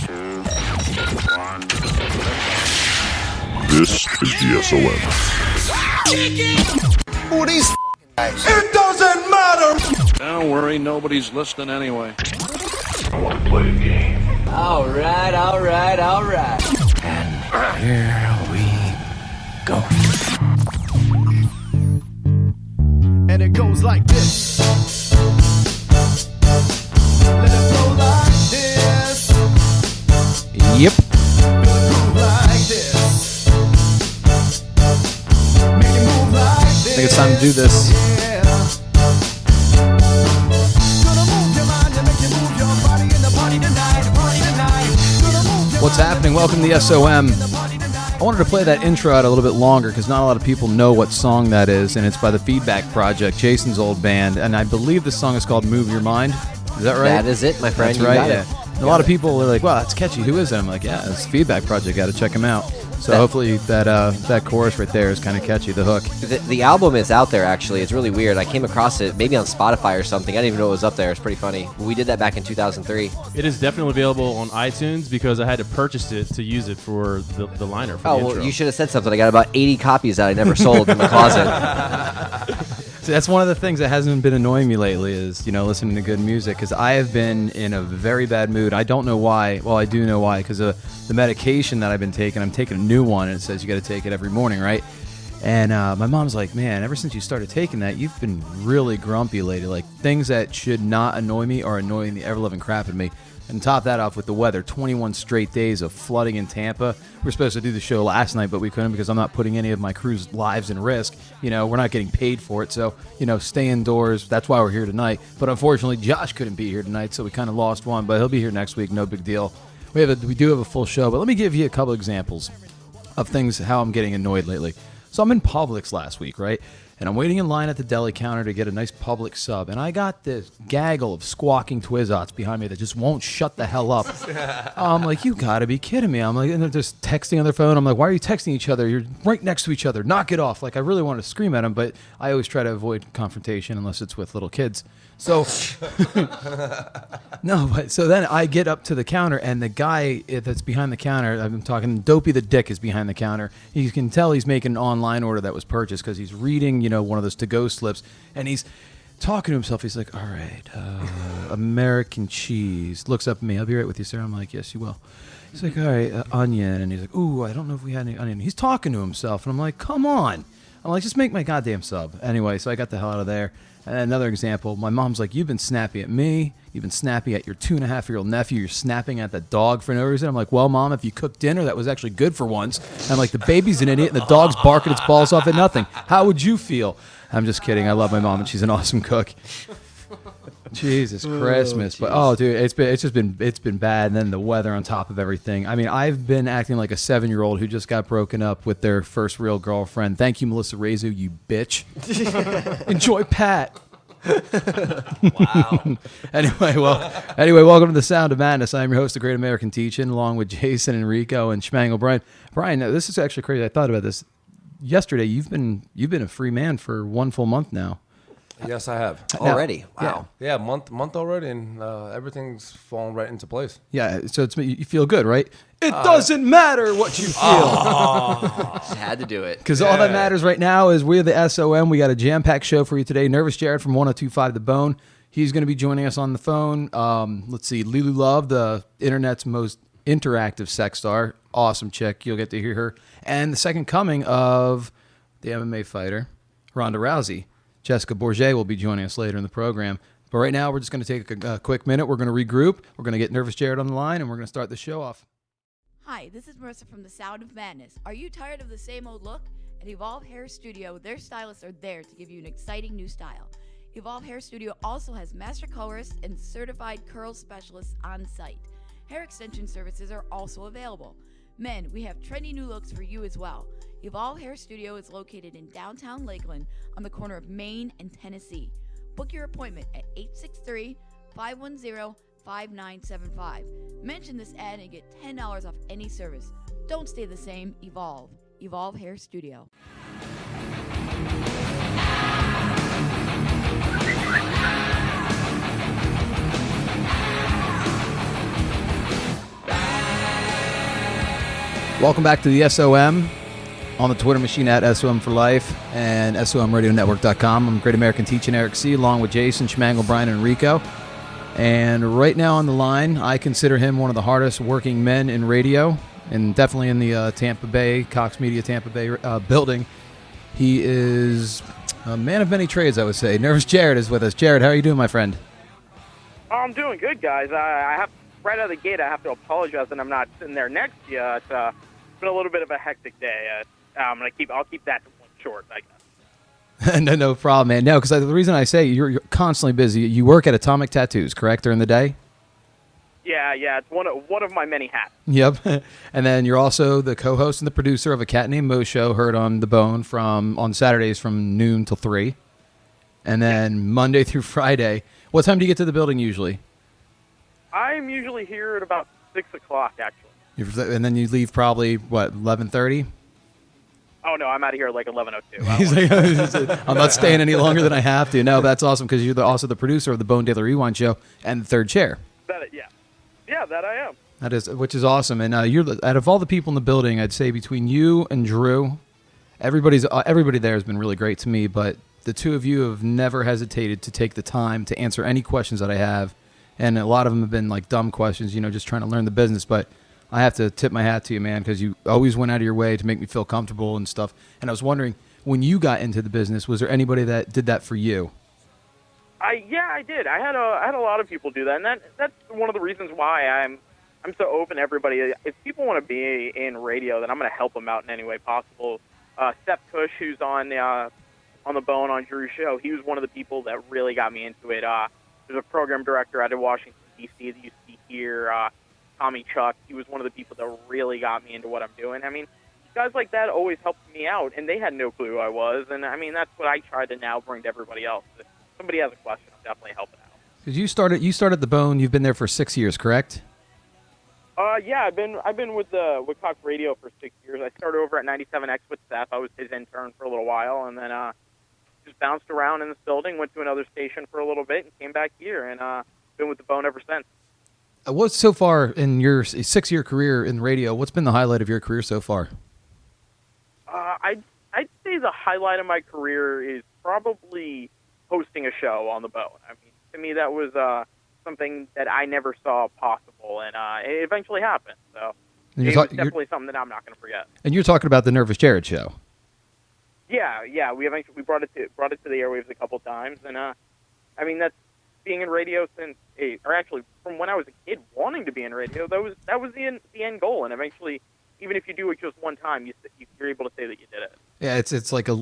2, 1. This is the SOM. Who are these guys? It doesn't matter! Don't worry, nobody's listening anyway. I want to play a game. All right. And here we go. And it goes like this. Let it go like this. Yep. Let it move like this. Make it move like this. I think it's time to do this. Yeah. Gonna move your mind and make you move your body in the party tonight. Gonna move your What's mind happening? and Welcome to the SOM. I wanted to play that intro out a little bit longer because not a lot of people know what song that is, and it's by the Feedback Project, Jason's old band, and I believe the song is called Move Your Mind. Is that right? That is it, my friend. That's You right, got yeah. it. A lot of people are like, wow, that's catchy. Who is it? I'm like, yeah, it's Feedback Project. Got to check them out. So hopefully that chorus right there is kind of catchy, the hook. The album is out there, actually. It's really weird. I came across it maybe on Spotify or something. I didn't even know it was up there. It's pretty funny. We did that back in 2003. It is definitely available on iTunes because I had to purchase it to use it for the liner for the intro. Well, you should have said something. I got about 80 copies that I never sold in the closet. So that's one of the things that hasn't been annoying me lately is, listening to good music, because I have been in a very bad mood. I don't know why. Well, I do know why, because of the medication that I've been taking. I'm taking a new one, and it says you got to take it every morning, right? And my mom's like, man, ever since you started taking that, you've been really grumpy lately. Like, things that should not annoy me are annoying the ever-living crap out of me. And top that off with the weather, 21 straight days of flooding in Tampa. We were supposed to do the show last night, but we couldn't because I'm not putting any of my crew's lives in risk. We're not getting paid for it, so, stay indoors. That's why we're here tonight. But unfortunately, Josh couldn't be here tonight, so we kind of lost one, but he'll be here next week, no big deal. We do have a full show, but let me give you a couple examples of things, how I'm getting annoyed lately. So I'm in Publix last week, right? And I'm waiting in line at the deli counter to get a nice Publix sub. And I got this gaggle of squawking Twizots behind me that just won't shut the hell up. I'm like, you gotta be kidding me. I'm like, and they're just texting on their phone. I'm like, why are you texting each other? You're right next to each other. Knock it off. Like, I really want to scream at them, but I always try to avoid confrontation unless it's with little kids. So, so then I get up to the counter, and the guy that's behind the counter, I'm talking, Dopey the Dick is behind the counter. You can tell he's making an online order that was purchased because he's reading, one of those to-go slips, and he's talking to himself. He's like, all right, American cheese. Looks up at me. I'll be right with you, sir. I'm like, yes, you will. He's like, all right, onion. And he's like, ooh, I don't know if we had any onion. He's talking to himself, and I'm like, come on. I'm like, just make my goddamn sub. Anyway, so I got the hell out of there. And another example, my mom's like, you've been snappy at me. You've been snappy at your 2.5-year-old nephew. You're snapping at the dog for no reason. I'm like, well, Mom, if you cooked dinner, that was actually good for once. And I'm like, the baby's an idiot and the dog's barking its balls off at nothing. How would you feel? I'm just kidding. I love my mom and she's an awesome cook. Jesus Christmas. But dude, it's been bad. And then the weather on top of everything. I mean, I've been acting like a 7-year-old who just got broken up with their first real girlfriend. Thank you, Melissa Rezu, you bitch. Enjoy Pat. Wow. Anyway, welcome to the Sound of Madness. I'm your host, The Great American Teachin', along with Jason, Enrico, and Schmangle Brian. Brian, this is actually crazy. I thought about this yesterday. You've been a free man for 1 full month now. Yes, I have. Already? Wow. Yeah, month already, and everything's fallen right into place. Yeah, so you feel good, right? It doesn't matter what you feel. Just had to do it. Because all that matters right now is we're the SOM. We got a jam-packed show for you today. Nervous Jared from 102.5 The Bone. He's going to be joining us on the phone. Let's see, Lulu Love, the internet's most interactive sex star. Awesome chick. You'll get to hear her. And the second coming of the MMA fighter, Ronda Rousey. Jessica Bourget will be joining us later in the program. But right now, we're just going to take a quick minute. We're going to regroup. We're going to get Nervous Jared on the line, and we're going to start the show off. Hi, this is Marissa from The Sound of Madness. Are you tired of the same old look? At Evolve Hair Studio, their stylists are there to give you an exciting new style. Evolve Hair Studio also has master colorists and certified curl specialists on site. Hair extension services are also available. Men, we have trendy new looks for you as well. Evolve Hair Studio is located in downtown Lakeland on the corner of Main and Tennessee. Book your appointment at 863-510-5975. Mention this ad and get $10 off any service. Don't stay the same. Evolve. Evolve Hair Studio. Welcome back to the SOM on the Twitter machine at SOM for Life and SOMRadioNetwork.com. I'm Great American Teaching Eric C. along with Jason, Schmangel, Brian, and Rico. And right now on the line, I consider him one of the hardest working men in radio, and definitely in the Tampa Bay, Cox Media Tampa Bay building. He is a man of many trades, I would say. Nervous Jared is with us. Jared, how are you doing, my friend? I'm doing good, guys. I have right out of the gate. I have to apologize that I'm not sitting there next to you. It's been a little bit of a hectic day. I'll keep that one short, I guess. No problem, man. No, because the reason I say you're constantly busy. You work at Atomic Tattoos, correct, during the day? Yeah. It's one of my many hats. Yep. And then you're also the co-host and the producer of A Cat Named Mo show, heard on The Bone on Saturdays from noon till 3. And then Monday through Friday. What time do you get to the building usually? I'm usually here at about 6 o'clock, actually. And then you leave probably, 11:30? Oh, no, I'm out of here at like 11:02. He's like, I'm not staying any longer than I have to. No, that's awesome because you're also the producer of the Bone Daily Rewind show and the Third Chair. Yeah, that I am. That is, which is awesome. And you're out of all the people in the building, I'd say between you and Drew, everybody there has been really great to me. But the two of you have never hesitated to take the time to answer any questions that I have, and a lot of them have been like dumb questions, just trying to learn the business. But I have to tip my hat to you, man, because you always went out of your way to make me feel comfortable and stuff. And I was wondering, when you got into the business, was there anybody that did that for you? I did. I had a lot of people do that, and that's one of the reasons why I'm so open to everybody. If people want to be in radio, then I'm going to help them out in any way possible. Seth Cush, who's on the Bone on Drew's show, he was one of the people that really got me into it. There's a program director out of Washington D.C. that used to be here, Tommy Chuck. He was one of the people that really got me into what I'm doing. I mean, guys like that always helped me out, and they had no clue who I was. And I mean, that's what I try to now bring to everybody else. If somebody has a question, I'm definitely helping out. Because you started the Bone. You've been there for 6 years, correct? Yeah, I've been with Cox Radio for 6 years. I started over at 97X with Seth. I was his intern for a little while, and then just bounced around in this building, went to another station for a little bit, and came back here, and been with the Bone ever since. What's so far in your 6-year career in radio? What's been the highlight of your career so far? I'd say the highlight of my career is probably hosting a show on the Bone. I mean, to me, that was something that I never saw possible, and it eventually happened. So it was definitely something that I'm not going to forget. And you're talking about the Nervous Jared show. Yeah. We brought it to the airwaves a couple times, and I mean, that's being in radio from when I was a kid, wanting to be in radio. That was the end goal, and eventually, even if you do it just one time, you're able to say that you did it. Yeah, it's like a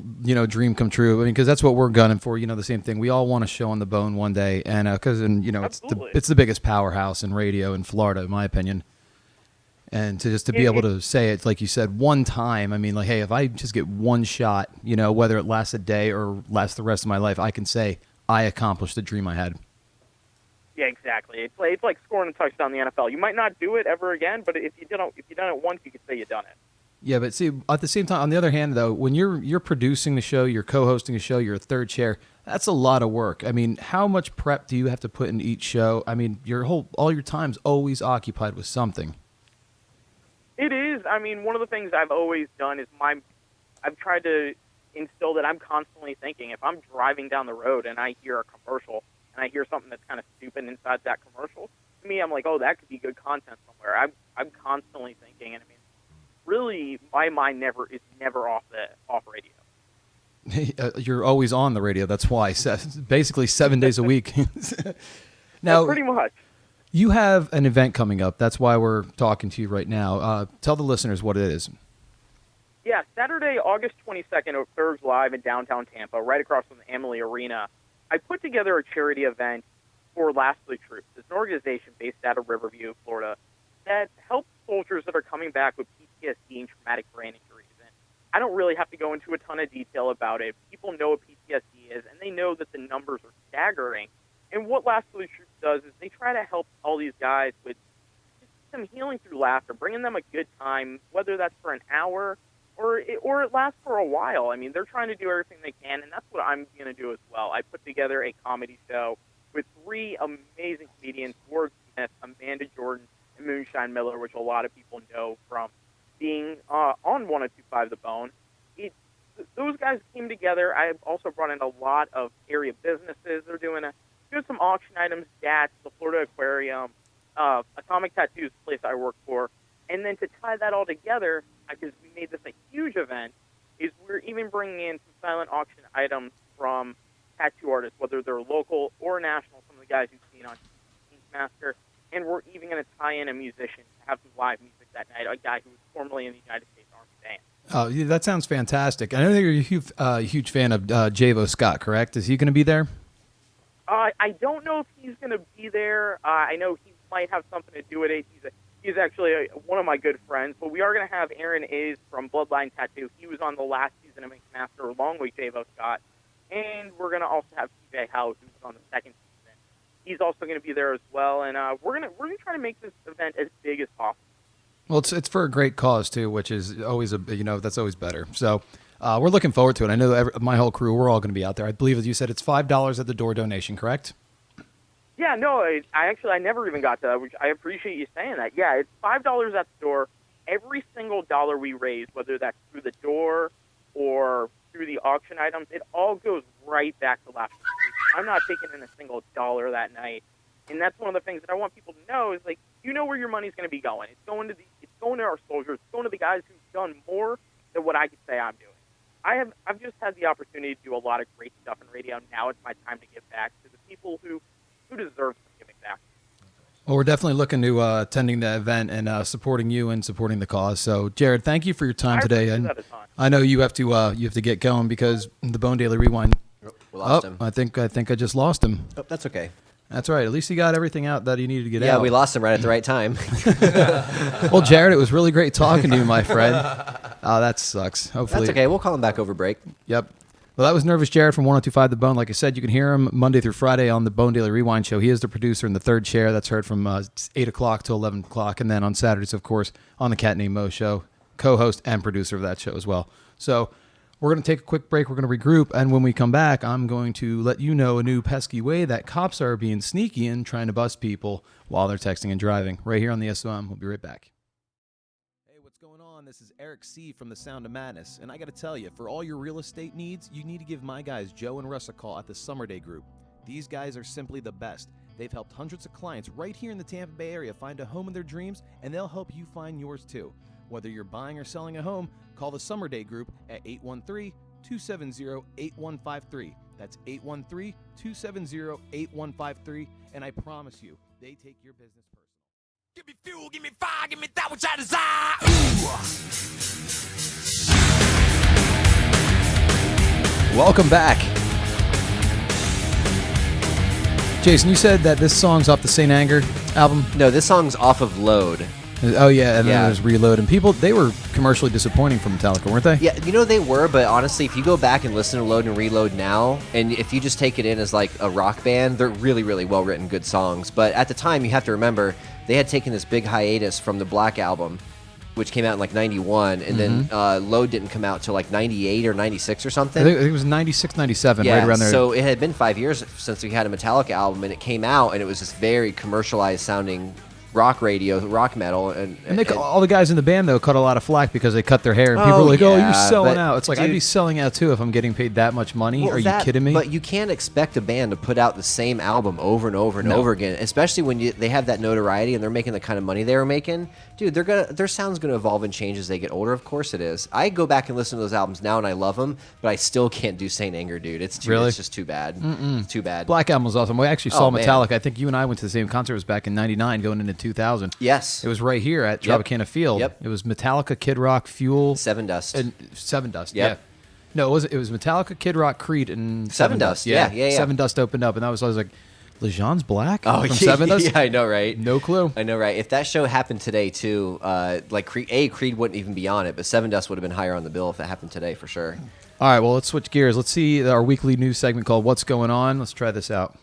dream come true. I mean, because that's what we're gunning for. The same thing. We all want a show on the Bone one day, and it's the biggest powerhouse in radio in Florida, in my opinion. And to be able to say it, like you said, one time. I mean, like, hey, if I just get one shot, whether it lasts a day or lasts the rest of my life, I can say I accomplished the dream I had. Yeah, exactly. It's like scoring a touchdown in the NFL. You might not do it ever again, but if you've done it once, you could say you've done it. Yeah, but see, at the same time, on the other hand, though, when you're producing the show, you're co-hosting a show, you're a third chair, that's a lot of work. I mean, how much prep do you have to put in each show? I mean, all your time's always occupied with something. It is. I mean, one of the things I've always done is I've tried to instill that I'm constantly thinking. If I'm driving down the road and I hear a commercial and I hear something that's kind of stupid inside that commercial, to me, I'm like, oh, that could be good content somewhere. I'm constantly thinking, and I mean, really, my mind is never off radio. You're always on the radio. That's why. Basically 7 days a week. Now, pretty much. You have an event coming up. That's why we're talking to you right now. Tell the listeners what it is. Yeah, Saturday, August 22nd at Thurgs Live in downtown Tampa, right across from the Amalie Arena. I put together a charity event for Last of the Troops. It's an organization based out of Riverview, Florida, that helps soldiers that are coming back with PTSD and traumatic brain injuries. And I don't really have to go into a ton of detail about it. People know what PTSD is, and they know that the numbers are staggering. And what Last of the Troops does is they try to help all these guys with just some healing through laughter, bringing them a good time, whether that's for an hour or it lasts for a while. I mean, they're trying to do everything they can, and that's what I'm going to do as well. I put together a comedy show with 3 amazing comedians, Ward Smith, Amanda Jordan, and Moonshine Miller, which a lot of people know from being on 1025 The Bone. Those guys came together. I also brought in a lot of area businesses. They're doing some auction items, GATS, the Florida Aquarium, Atomic Tattoos, the place I work for. And then to tie that all together, because we made this a huge event, is we're even bringing in some silent auction items from tattoo artists, whether they're local or national, some of the guys you've seen on Master. And we're even going to tie in a musician to have some live music that night, a guy who was formerly in the United States Army Band. Oh, yeah, that sounds fantastic. I know that you're a huge fan of Javo Scott, correct? Is he going to be there? I don't know if he's going to be there. I know he might have something to do with it. He's actually one of my good friends. But we are going to have Aaron A's from Bloodline Tattoo. He was on the last season of Mixed Master along with Javo Scott. And we're going to also have TJ Howe, who was on the second season. He's also going to be there as well. And we're going to try to make this event as big as possible. Well, it's for a great cause too, which is always that's always better. So we're looking forward to it. I know my whole crew, we're all going to be out there. I believe, as you said, it's $5 at the door donation, correct? Yeah, no, I never even got to that, which I appreciate you saying that. Yeah, it's $5 at the door. Every single dollar we raise, whether that's through the door or through the auction items, it all goes right back to Laughter Street. I'm not taking in a single dollar that night. And that's one of the things that I want people to know is, like, you know where your money's going to be going. It's going to our soldiers. It's going to the guys who've done more than what I could say I'm doing. I've just had the opportunity to do a lot of great stuff in radio. Now it's my time to give back to the people who deserve some giving back. Well, we're definitely looking to attending the event and supporting you and supporting the cause. So, Jared, thank you for your time today. And I know you have to get going because the Bone Daily Rewind. We lost him. I think I just lost him. Oh, that's okay. That's right. At least he got everything out that he needed to get out. Yeah, we lost him right at the right time. Well, Jared, it was really great talking to you, my friend. Oh, that sucks. Hopefully, that's okay. We'll call him back over break. Yep. Well, that was Nervous Jared from 102.5 The Bone. Like I said, you can hear him Monday through Friday on the Bone Daily Rewind show. He is the producer in the third chair. That's heard from 8 o'clock to 11 o'clock. And then on Saturdays, of course, on the Cat Named Mo show, co-host and producer of that show as well. So we're going to take a quick break. We're going to regroup. And when we come back, I'm going to let you know a new pesky way that cops are being sneaky and trying to bust people while they're texting and driving. Right here on the SOM. We'll be right back. Hey, what's going on? This is Eric C. from The Sound of Madness. And I got to tell you, for all your real estate needs, you need to give my guys Joe and Russ a call at the Summer Day Group. These guys are simply the best. They've helped hundreds of clients right here in the Tampa Bay area find a home of their dreams, and they'll help you find yours too. Whether you're buying or selling a home, call the Summer Day Group at 813-270-8153. That's 813-270-8153, and I promise you, they take your business personal. Give me fuel, give me fire, give me that which I desire. Welcome back. Jason, you said that this song's off the Saint Anger album? No, this song's off of Load. Oh, yeah, and then there's Reload. And people, they were commercially disappointing for Metallica, weren't they? Yeah, they were, but honestly, if you go back and listen to Load and Reload now, and if you just take it in as like a rock band, they're really, really well-written, good songs. But at the time, you have to remember, they had taken this big hiatus from the Black Album, which came out in like 91, and then Load didn't come out till like 98 or 96 or something. I think it was 96, 97, right around there. So it had been 5 years since we had a Metallica album, and it came out, and it was this very commercialized sounding rock radio, rock metal, and all the guys in the band though cut a lot of flack because they cut their hair, and people were like, "Oh, you're selling out." It's like, dude, I'd be selling out too if I'm getting paid that much money. Are you kidding me? But you can't expect a band to put out the same album over and over and over again, especially when they have that notoriety and they're making the kind of money they were making. Dude, their sound's gonna evolve and change as they get older. Of course it is. I go back and listen to those albums now, and I love them, but I still can't do Saint Anger, dude. It's just too bad. It's too bad. Black Album was awesome. We actually saw Metallica. I think you and I went to the same concert. It was back in '99, going into 2000. Yes. It was right here at Tropicana Field. Yep. It was Metallica, Kid Rock, Fuel, Seven Dust. And Seven Dust. Yep. Yeah. No, it was Metallica, Kid Rock, Creed, and Seven Dust. Yeah. Seven Dust opened up, and I was like, Lejean's Black? Oh, from Seven Dust? Yeah, I know, right? No clue. I know, right? If that show happened today too, like Creed wouldn't even be on it, but Seven Dust would have been higher on the bill if it happened today for sure. All right, well, let's switch gears. Let's see our weekly news segment called What's Going On. Let's try this out.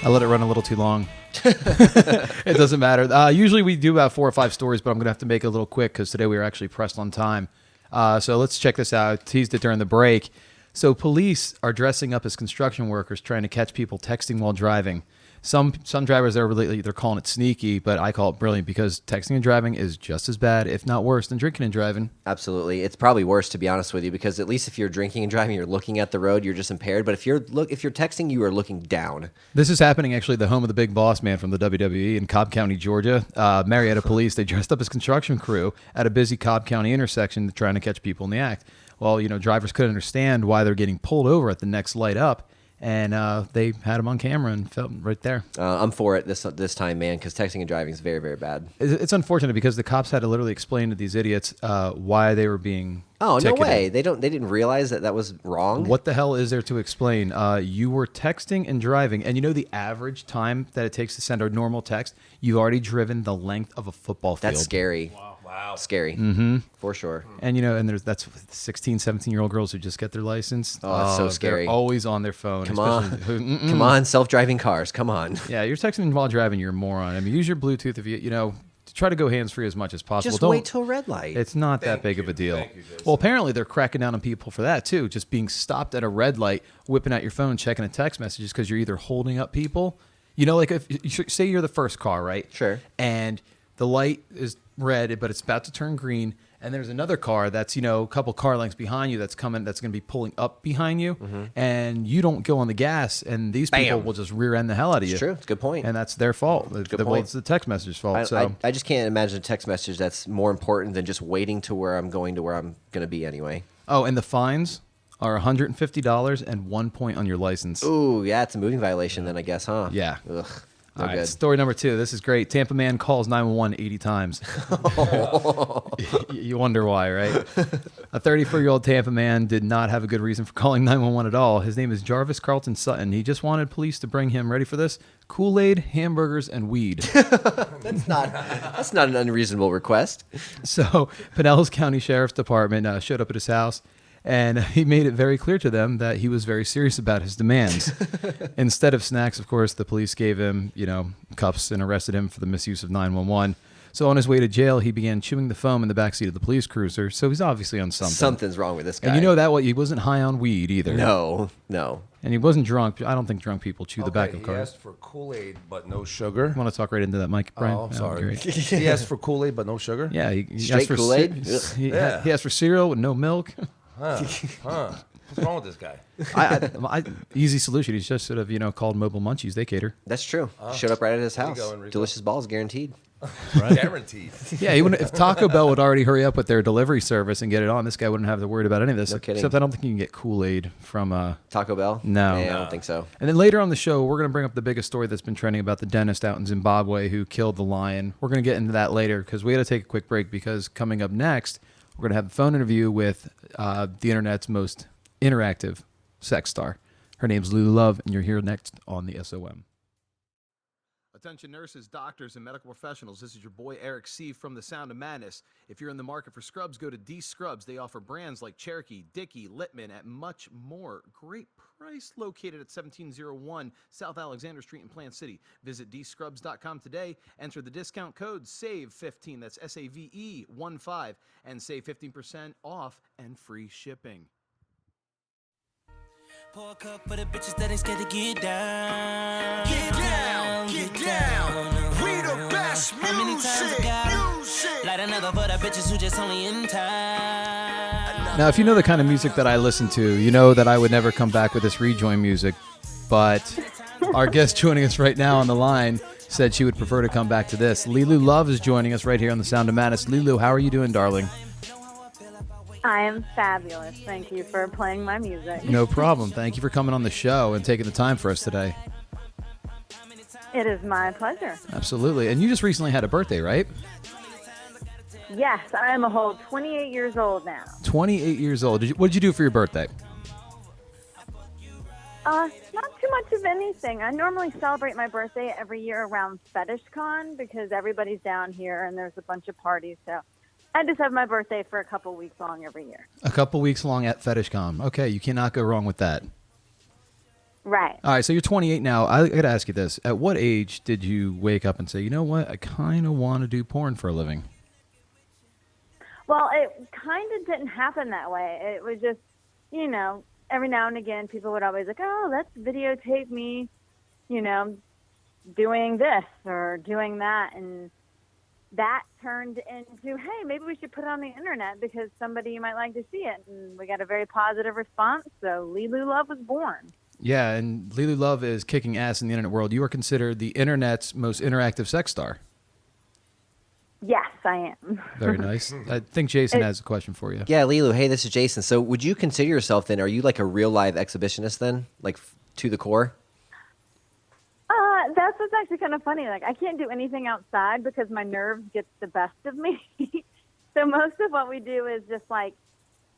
I let it run a little too long. It doesn't matter. Usually we do about 4 or 5 stories, but I'm going to have to make it a little quick because today we were actually pressed on time. So let's check this out. Teased it during the break. So police are dressing up as construction workers trying to catch people texting while driving. Some drivers are really, they're calling it sneaky, but I call it brilliant because texting and driving is just as bad, if not worse, than drinking and driving. Absolutely. It's probably worse, to be honest with you, because at least if you're drinking and driving, you're looking at the road, you're just impaired. But if you're texting, you are looking down. This is happening actually at the home of the big boss man from the WWE in Cobb County, Georgia. Marietta police, they dressed up as construction crew at a busy Cobb County intersection trying to catch people in the act. Well, drivers couldn't understand why they're getting pulled over at the next light up. And they had him on camera and felt right there. I'm for it this time, man, because texting and driving is very, very bad. It's unfortunate because the cops had to literally explain to these idiots why they were being ticketed. No way. They didn't realize that was wrong. What the hell is there to explain? You were texting and driving, and the average time that it takes to send a normal text, you've already driven the length of a football field. That's scary. Wow. Scary. Mm-hmm. For sure. And that's 16, 17-year-old girls who just get their license. Oh, it's so scary. They're always on their phone. Come on, self-driving cars. Come on. Yeah, you're texting while driving, you're a moron. I mean, use your Bluetooth if to try to go hands-free as much as possible. Just wait till red light. It's not that big of a deal. Well, apparently they're cracking down on people for that too, just being stopped at a red light, whipping out your phone, checking a text messages because you're either holding up people. Like if say you're the first car, right? Sure. And the light is red, but it's about to turn green, and there's another car that's a couple car lengths behind you that's going to be pulling up behind you, and you don't go on the gas, and these people will just rear end the hell out of you. It's true. It's a good point. And that's their fault. It's the text message's fault. I just can't imagine a text message that's more important than just waiting to where I'm going to be anyway. Oh, and the fines are $150 and 1 point on your license. Ooh, yeah, it's a moving violation then, I guess, huh? Yeah. Ugh. All right, story number 2. This is great. Tampa man calls 911 80 times. You wonder why, right? A 34-year-old Tampa man did not have a good reason for calling 911 at all. His name is Jarvis Carlton Sutton. He just wanted police to bring him, ready for this, Kool-Aid, hamburgers, and weed. That's not an unreasonable request. So Pinellas County Sheriff's Department showed up at his house, and he made it very clear to them that he was very serious about his demands. Instead of snacks, of course, the police gave him, cuffs and arrested him for the misuse of 911. So on his way to jail, he began chewing the foam in the backseat of the police cruiser. So he's obviously on something. Something's wrong with this guy. And he wasn't high on weed either. No. And he wasn't drunk. I don't think drunk people chew the back of cars. He asked for Kool-Aid, but no sugar. You want to talk right into that mic, Brian? Oh, sorry. He asked for Kool-Aid, but no sugar? Yeah. He Straight asked for Kool-Aid? He asked for cereal with no milk. What's wrong with this guy? Easy solution. He's just sort of, called Mobile Munchies. They cater. That's true. Showed up right at his house. Delicious balls guaranteed. Right. Guaranteed. Yeah, if Taco Bell would already hurry up with their delivery service and get it on, this guy wouldn't have to worry about any of this. No kidding. Except I don't think you can get Kool-Aid from Taco Bell? No. I don't think so. And then later on the show, we're going to bring up the biggest story that's been trending about the dentist out in Zimbabwe who killed the lion. We're going to get into that later because we got to take a quick break because coming up next, we're going to have a phone interview with the internet's most interactive sex star. Her name's Lulu Love, and you're here next on the SOM. Attention nurses, doctors, and medical professionals. This is your boy Eric C. from The Sound of Madness. If you're in the market for scrubs, go to D Scrubs. They offer brands like Cherokee, Dickey, Littman, and much more. Great price located at 1701 South Alexander Street in Plant City. Visit dscrubs.com today. Enter the discount code SAVE15, that's SAVE15, and save 15% off and free shipping. Pour a cup for the bitches that ain't scared to get down. Get down, get down. We the best music. How many times I got light another for the bitches who just only in time. Now, if you know the kind of music that I listen to, you know that I would never come back with this rejoin music. But our guest joining us right now on the line said she would prefer to come back to this. Lulu Love is joining us right here on The Sound of Madness. Lulu, how are you doing, darling? I am fabulous. Thank you for playing my music. No problem. Thank you for coming on the show and taking the time for us today. It is my pleasure. Absolutely. And you just recently had a birthday, right? Yes, I am a whole 28 years old now. 28 years old. What did you do for your birthday? Not too much of anything. I normally celebrate my birthday every year around FetishCon because everybody's down here and there's a bunch of parties. So I just have my birthday for a couple weeks long every year. A couple weeks long at FetishCon. Okay, you cannot go wrong with that. Right. All right, so you're 28 now. I got to ask you this. At what age did you wake up and say, you know what, I kind of want to do porn for a living? Well, it kind of didn't happen that way. It was just, you know, every now and again, people would always like, oh, let's videotape me, you know, doing this or doing that. And that turned into, hey, maybe we should put it on the internet because somebody might like to see it. And we got a very positive response. So Lelu Love was born. Yeah, and Lelu Love is kicking ass in the internet world. You are considered the internet's most interactive sex star. Yes, I am. Very nice. I think Jason has a question for you. Yeah, Lilu, hey, this is Jason. So would you consider yourself then, are you like a real live exhibitionist then? Like to the core? That's what's actually kind of funny. Like, I can't do anything outside because my nerves get the best of me. So most of what we do is just like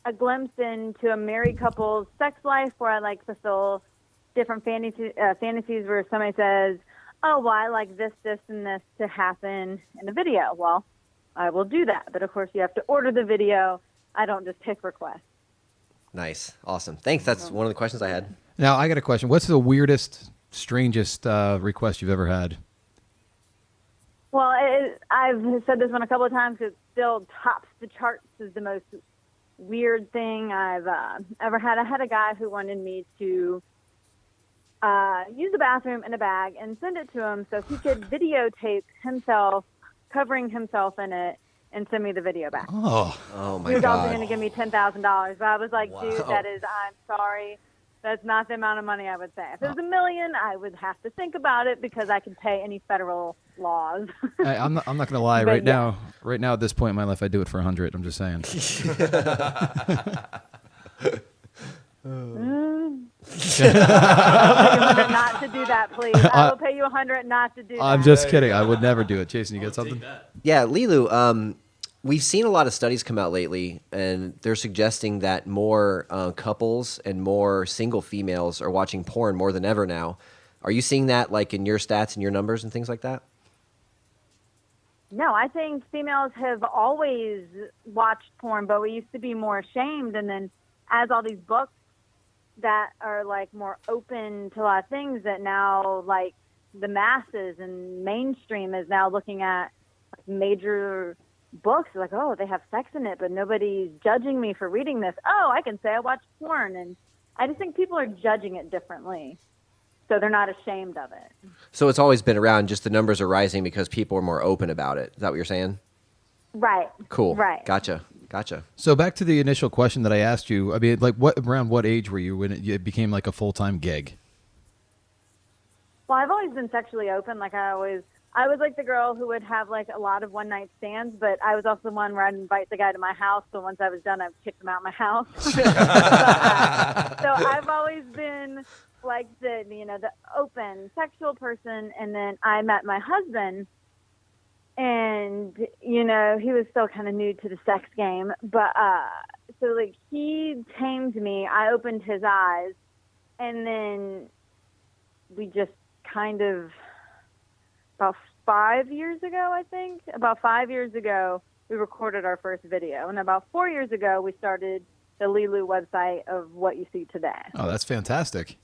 a glimpse into a married couple's sex life where I like fulfill different fantasies where somebody says, oh, well, I like this, this, and this to happen in a video. Well, I will do that. But, of course, you have to order the video. I don't just pick requests. Nice. Awesome. Thanks. That's one of the questions I had. Now, I got a question. What's the weirdest, strangest request you've ever had? Well, I've said this one a couple of times because it still tops the charts as the most weird thing I've ever had. I had a guy who wanted me to use the bathroom in a bag and send it to him so he could videotape himself covering himself in it and send me the video back. Oh my God. He was also going to give me $10,000, but I was like, dude, I'm sorry. That's not the amount of money I would say. If it was $1 million, I would have to think about it because I could pay any federal laws. I'm not going to lie. But Right now, at this point in my life, I do it for 100. I'm just saying. Not to do that, please. I will pay you $100 not to do that. I'm just kidding. I would never do it. Jason, you got something? Yeah, Lilu, we've seen a lot of studies come out lately, and they're suggesting that more couples and more single females are watching porn more than ever now. Are you seeing that like in your stats and your numbers and things like that? No, I think females have always watched porn, but we used to be more ashamed. And then as all these books that are like more open to a lot of things that now like the masses and mainstream is now looking at like, major books like, oh, they have sex in it, but nobody's judging me for reading this. Oh, I can say I watch porn. And I just think people are judging it differently. So they're not ashamed of it. So it's always been around, just the numbers are rising because people are more open about it. Is that what you're saying? Right. Cool. Right. Gotcha. So back to the initial question that I asked you. I mean, like, around what age were you when it became like a full-time gig? Well, I've always been sexually open. Like I was like the girl who would have like a lot of one-night stands, but I was also the one where I'd invite the guy to my house. So once I was done, I'd kick him out of my house. So I've always been like the open sexual person. And then I met my husband, and he was still kind of new to the sex game, but so like he tamed me, I opened his eyes, and then we just kind of about 5 years ago, we recorded our first video, and about 4 years ago we started the Lilu website of what you see today. Oh, that's fantastic.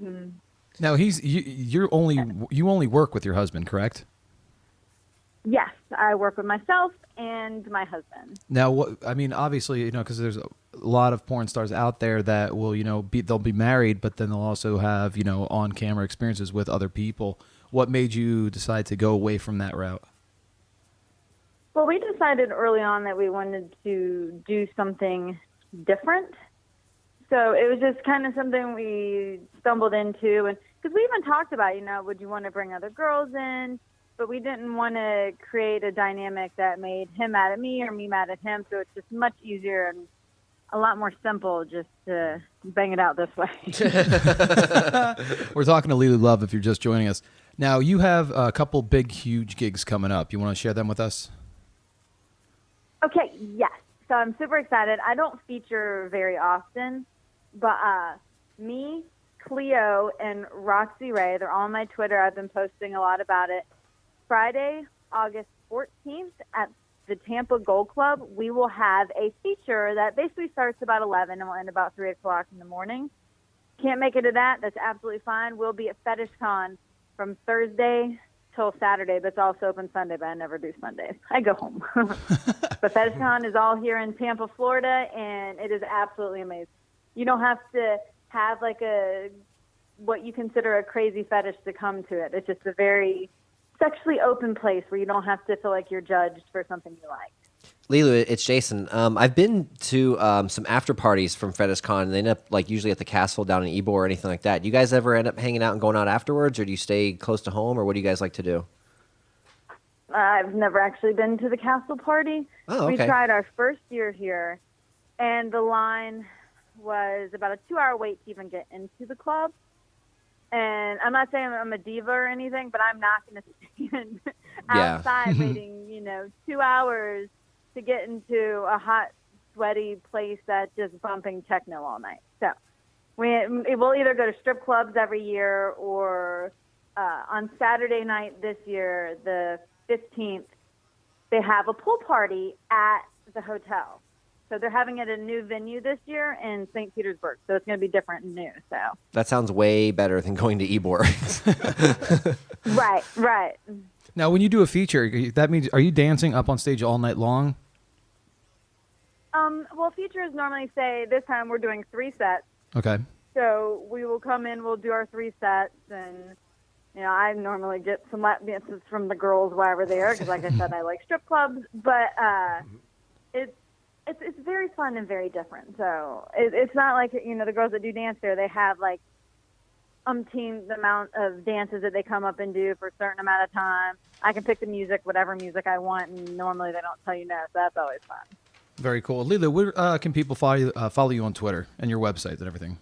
Mm. Now you only work with your husband, correct? Yes, I work with myself and my husband. Now, obviously, because there's a lot of porn stars out there that will, they'll be married, but then they'll also have, on-camera experiences with other people. What made you decide to go away from that route? Well, we decided early on that we wanted to do something different. So it was just kind of something we stumbled into, and because we even talked about, would you want to bring other girls in? But we didn't want to create a dynamic that made him mad at me or me mad at him. So it's just much easier and a lot more simple just to bang it out this way. We're talking to Lilu Love if you're just joining us. Now, you have a couple big, huge gigs coming up. You want to share them with us? Okay, yes. So I'm super excited. I don't feature very often, but me, Cleo, and Roxy Ray, they're all on my Twitter. I've been posting a lot about it. Friday, August 14th at the Tampa Gold Club, we will have a feature that basically starts about 11 and will end about 3 o'clock in the morning. can't make it to that, that's absolutely fine. We'll be at FetishCon from Thursday till Saturday, but it's also open Sunday, but I never do Sundays. I go home. But FetishCon is all here in Tampa, Florida, and it is absolutely amazing. You don't have to have like what you consider a crazy fetish to come to it. It's just a very sexually open place where you don't have to feel like you're judged for something you like. Lilu, it's Jason. I've been to some after parties from FetishCon, and they end up like usually at the castle down in Ybor or anything like that. Do you guys ever end up hanging out and going out afterwards, or do you stay close to home, or what do you guys like to do? I've never actually been to the castle party. Oh, okay. We tried our first year here, and the line was about a 2-hour wait to even get into the club. And I'm not saying I'm a diva or anything, but I'm not going to stand outside waiting, 2 hours to get into a hot, sweaty place that's just bumping techno all night. So we'll either go to strip clubs every year, or on Saturday night this year, the 15th, they have a pool party at the hotel. So they're having it at a new venue this year in St. Petersburg. So it's going to be different and new. So that sounds way better than going to Ybor. Right. Now, when you do a feature, that means, are you dancing up on stage all night long? Well, features normally say this time we're doing 3 sets. Okay. So we will come in, we'll do our 3 sets, and I normally get some lap dances from the girls while we're there because, like I said, I like strip clubs. But it's very fun and very different. So it's not like the girls that do dance there. They have like umpteen the amount of dances that they come up and do for a certain amount of time. I can pick the music, whatever music I want, and normally they don't tell you no. So that's always fun. Very cool. Lilu, where can people follow you on Twitter and your website and everything?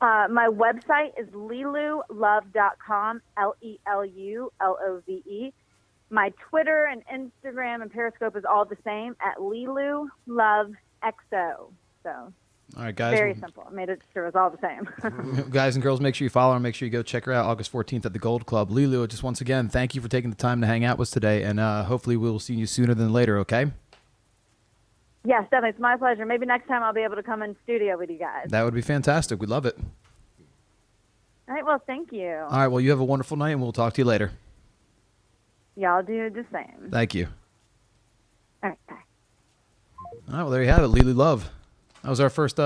My website is lelulove.com, LELULOVE. My Twitter and Instagram and Periscope is all the same at LeluLoveXO. So, all right, guys. Very simple. I made it sure it was all the same. Guys and girls, make sure you follow her. Make sure you go check her out August 14th at the Gold Club. Lilu, just once again, thank you for taking the time to hang out with us today, and hopefully we'll see you sooner than later, okay? Yes, definitely. It's my pleasure. Maybe next time I'll be able to come in studio with you guys. That would be fantastic. We'd love it. All right, well, thank you. All right, well, you have a wonderful night, and we'll talk to you later. Y'all do the same. Thank you. All right, bye. All right, well, there you have it, Lilu Love. That was our first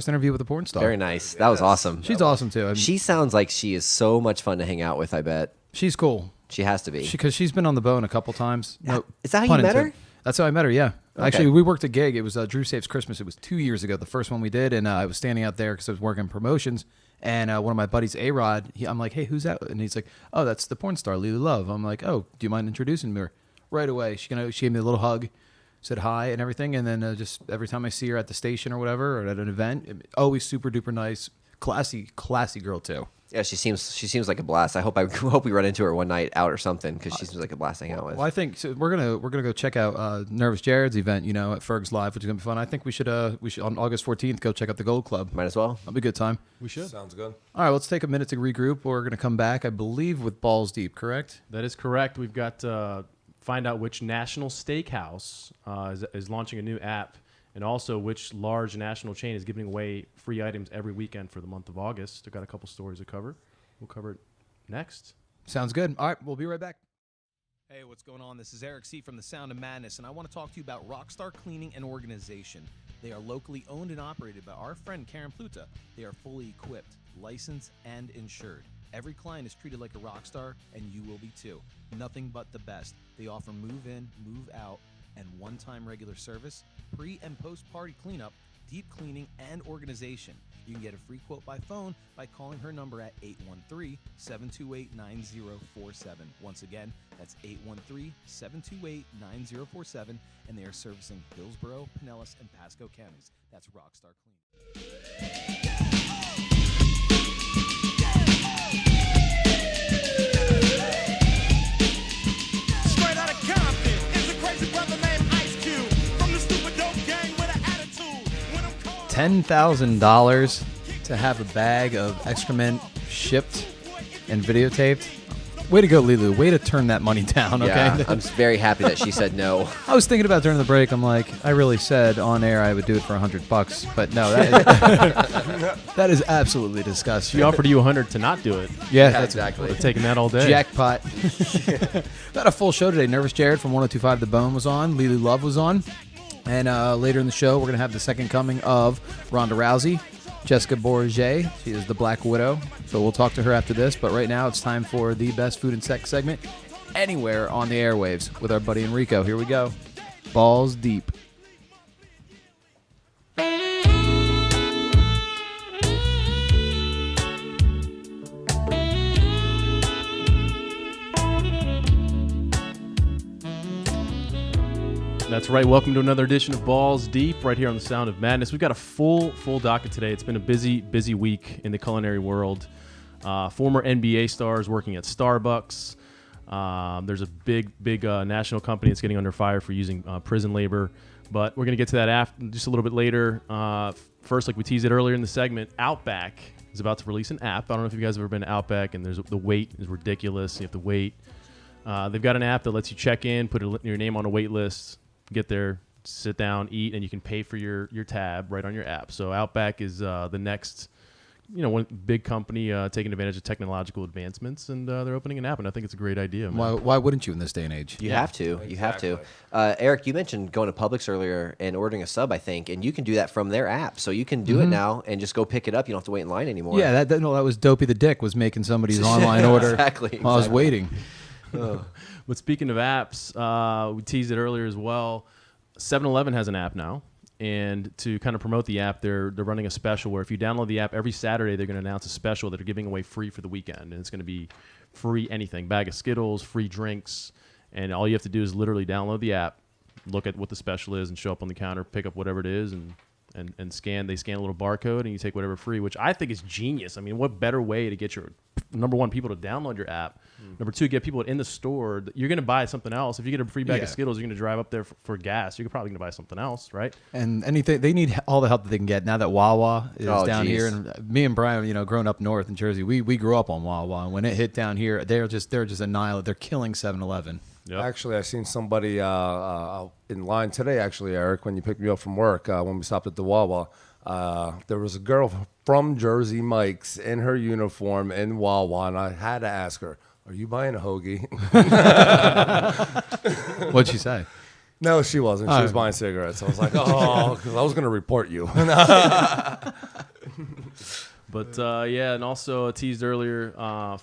interview with a porn star. Very nice. That was awesome. She's awesome, too. I mean, she sounds like she is so much fun to hang out with, I bet. She's cool. She has to be. Because she's been on the bone a couple times. No, is that how you met her? That's how I met her, yeah. Okay. Actually, we worked a gig. It was Drew Saves Christmas. It was 2 years ago, the first one we did, and I was standing out there because I was working promotions, and one of my buddies, A-Rod, I'm like, hey, who's that? And he's like, oh, that's the porn star, Lilu Love. I'm like, oh, do you mind introducing me? Right away. She gave me a little hug, said hi and everything, and then just every time I see her at the station or whatever, or at an event, always super duper nice, classy girl too. Yeah, she seems like a blast. I hope we run into her one night out or something because she seems like a blast to hang out with. Well, I think so we're gonna go check out Nervous Jared's event, at Ferg's Live, which is gonna be fun. I think we should on August 14th go check out the Gold Club. Might as well. That'll be a good time. We should. Sounds good. All right, let's take a minute to regroup. We're gonna come back, I believe, with Balls Deep. Correct? That is correct. We've got to find out which national steakhouse is launching a new app, and also which large national chain is giving away free items every weekend for the month of August. We've got a couple stories to cover. We'll cover it next. Sounds good. All right, we'll be right back. Hey, what's going on? This is Eric C. from The Sound of Madness, and I want to talk to you about Rockstar Cleaning and Organization. They are locally owned and operated by our friend Karen Pluta. They are fully equipped, licensed, and insured. Every client is treated like a rock star, and you will be too. Nothing but the best. They offer move-in, move-out, and one-time regular service, pre- and post-party cleanup, deep cleaning, and organization. You can get a free quote by phone by calling her number at 813-728-9047. Once again, that's 813-728-9047, and they are servicing Hillsborough, Pinellas, and Pasco counties. That's Rockstar Cleaning. Straight out of Compton is a crazy brother named Ice Cube from the stupid dope gang with an attitude. $10,000 to have a bag of excrement shipped and videotaped. Way to go, Lilu. Way to turn that money down, okay? Yeah, I'm very happy that she said no. I was thinking about during the break, I'm like, I really said on air I would do it for $100, but no, that is absolutely disgusting. She offered you 100 to not do it. Yeah, Yeah, that's exactly. We're taking that all day. Jackpot. Got a full show today. Nervous Jared from 102.5 The Bone was on. Lily Love was on. And later in the show, we're going to have the second coming of Ronda Rousey, Jessica Bourget. She is the Black Widow. So we'll talk to her after this. But right now, it's time for the best food and sex segment anywhere on the airwaves with our buddy Enrico. Here we go. Balls deep. That's right. Welcome to another edition of Balls Deep right here on the Sound of Madness. We've got a full docket today. It's been a busy week in the culinary world. Former NBA stars working at Starbucks. There's a big national company that's getting under fire for using prison labor. But we're going to get to that after, just a little bit later. First, like we teased it earlier in the segment, Outback is about to release an app. I don't know if you guys have ever been to Outback, and the wait is ridiculous. You have to wait. They've got an app that lets you check in, put your name on a wait list, get there, sit down, eat, and you can pay for your tab right on your app. So Outback is the next, one big company taking advantage of technological advancements, and they're opening an app, and I think it's a great idea. Why wouldn't you in this day and age? You have to. You have to. Eric, you mentioned going to Publix earlier and ordering a sub, I think, and you can do that from their app. So you can do it now and just go pick it up. You don't have to wait in line anymore. Yeah, that was Dopey the Dick was making somebody's online order exactly. while I was waiting. But speaking of apps, we teased it earlier as well. 7-Eleven has an app now, and to kind of promote the app, they're running a special where if you download the app every Saturday, they're going to announce a special that they're giving away free for the weekend, and it's going to be free anything, bag of Skittles, free drinks, and all you have to do is literally download the app, look at what the special is, and show up on the counter, pick up whatever it is, and scan. They scan a little barcode, and you take whatever free, which I think is genius. I mean, what better way to get your number one, people to download your app. Number two, get people in the store. You're going to buy something else. If you get a free bag of Skittles, you're going to drive up there for gas. You're probably going to buy something else, right? And anything they need all the help that they can get now that Wawa is down here. And me and Brian, growing up north in Jersey, we grew up on Wawa. And when it hit down here, they're just annihilate. They're killing 7-Eleven. Yep. Actually, I seen somebody in line today. Actually, Eric, when you picked me up from work, when we stopped at the Wawa. There was a girl from Jersey Mike's in her uniform in Wawa, and I had to ask her, "Are you buying a hoagie?" What'd she say? No, she wasn't. She was buying cigarettes. I was like, "Oh," because I was going to report you. But and also teased earlier,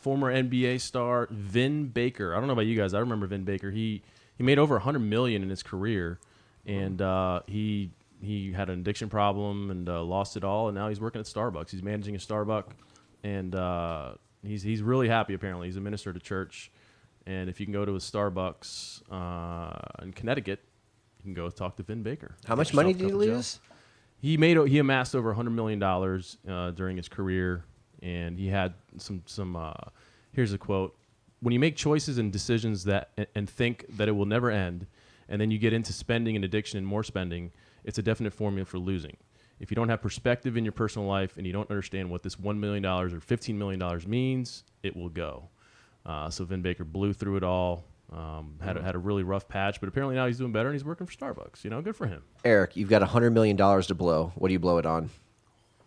former NBA star Vin Baker. I don't know about you guys. I remember Vin Baker. He made over $100 million in his career, and he had an addiction problem and lost it all, and now he's working at Starbucks. He's managing a Starbucks, and he's really happy, apparently. He's a minister at a church, and if you can go to a Starbucks in Connecticut, you can go talk to Vin Baker. How much money did he lose? He amassed over $100 million during his career, and he had some here's a quote: "When you make choices and decisions and think that it will never end, and then you get into spending and addiction and more spending, it's a definite formula for losing. If you don't have perspective in your personal life and you don't understand what this $1 million or $15 million means, it will go." So Vin Baker blew through it all, had a really rough patch, but apparently now he's doing better and he's working for Starbucks. Good for him. Eric, you've got $100 million to blow. What do you blow it on?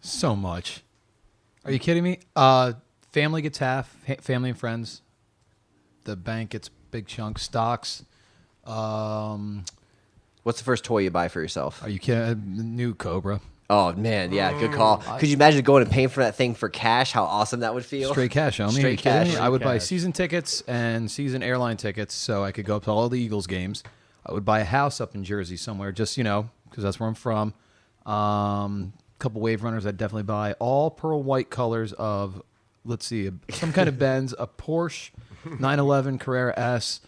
So much. Are you kidding me? Family gets half, family and friends. The bank gets big chunks. Stocks. What's the first toy you buy for yourself? Are you kidding? New Cobra. Oh, man, yeah, good call. Could you imagine going and paying for that thing for cash? How awesome that would feel? Straight cash, homie. Straight cash. I would buy season tickets and season airline tickets so I could go up to all the Eagles games. I would buy a house up in Jersey somewhere, just, because that's where I'm from. Couple Wave Runners I'd definitely buy. All pearl white colors of, let's see, some kind of Benz, a Porsche 911 Carrera S,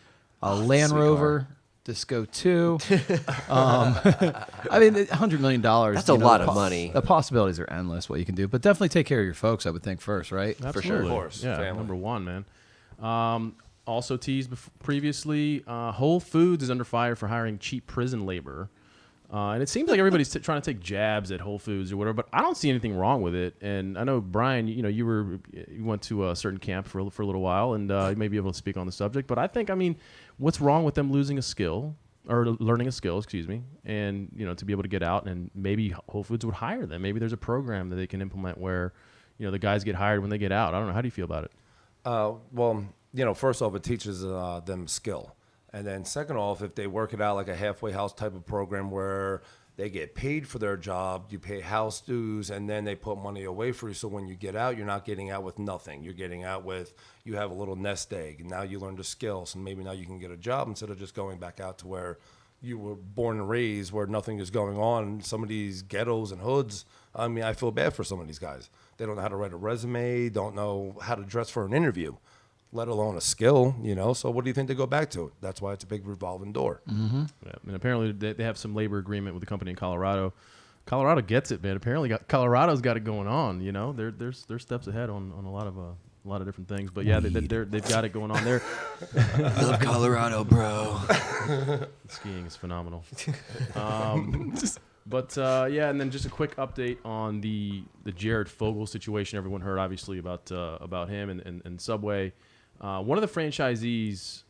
a Land Rover Disco 2. I mean, $100 million. That's a lot of money. The possibilities are endless, what you can do. But definitely take care of your folks, I would think, first, right? Absolutely. For sure. Of course. Yeah, Family. number one, man. Also teased previously, Whole Foods is under fire for hiring cheap prison labor. And it seems like everybody's trying to take jabs at Whole Foods or whatever, but I don't see anything wrong with it. And I know, Brian, you went to a certain camp for a little while, and you may be able to speak on the subject. But I think, what's wrong with them losing a skill or learning a skill, excuse me, and to be able to get out, and maybe Whole Foods would hire them. Maybe there's a program that they can implement where the guys get hired when they get out. I don't know. How do you feel about it? Well, first off, it teaches them skill. And then second off, if they work it out like a halfway house type of program where they get paid for their job, you pay house dues, and then they put money away for you. So when you get out, you're not getting out with nothing. You're getting out with, you have a little nest egg. And now you learned the skills, and maybe now you can get a job instead of just going back out to where you were born and raised, where nothing is going on. Some of these ghettos and hoods, I feel bad for some of these guys. They don't know how to write a resume, don't know how to dress for an interview, let alone a skill, So what do you think they go back to? That's why it's a big revolving door. Mm-hmm. Yeah, and apparently they have some labor agreement with the company in Colorado. Colorado gets it, man. Apparently Colorado's got it going on. They're steps ahead on a lot of different things. But yeah, they've got it going on there. I love Colorado, bro. Skiing is phenomenal. But and then just a quick update on the Jared Fogle situation. Everyone heard obviously about him and Subway. One of the franchisees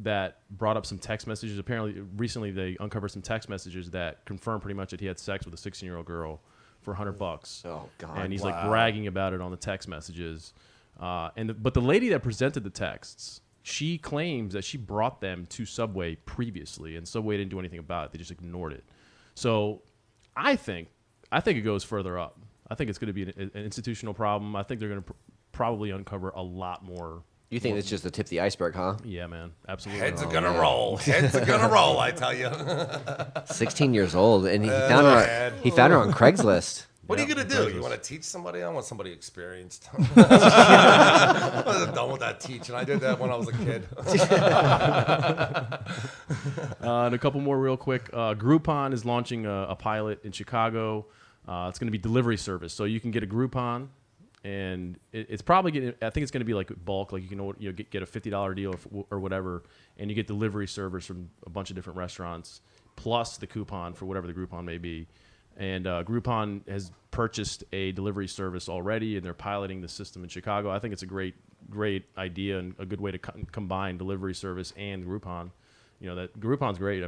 that brought up some text messages. Apparently, recently they uncovered some text messages that confirmed pretty much that he had sex with a 16-year-old girl for $100. Oh God! And he's like bragging about it on the text messages. But the lady that presented the texts, she claims that she brought them to Subway previously, and Subway didn't do anything about it. They just ignored it. So I think it goes further up. I think it's going to be an institutional problem. I think they're going to probably uncover a lot more. You think it's just the tip of the iceberg, huh? Yeah, man. Absolutely. Heads are going to roll. Heads are going to roll, I tell you. 16 years old, and he found her on Craigslist. What are you going to do? You want to teach somebody? I want somebody experienced. I'm done with that teaching. I did that when I was a kid. And a couple more real quick. Groupon is launching a pilot in Chicago. It's going to be delivery service. So you can get a Groupon, and it's probably getting, I think it's going to be like bulk, like you can get a $50 deal or whatever, and you get delivery servers from a bunch of different restaurants, plus the coupon for whatever the Groupon may be. And Groupon has purchased a delivery service already, and they're piloting the system in Chicago. I think it's a great idea and a good way to combine delivery service and Groupon. That Groupon's great.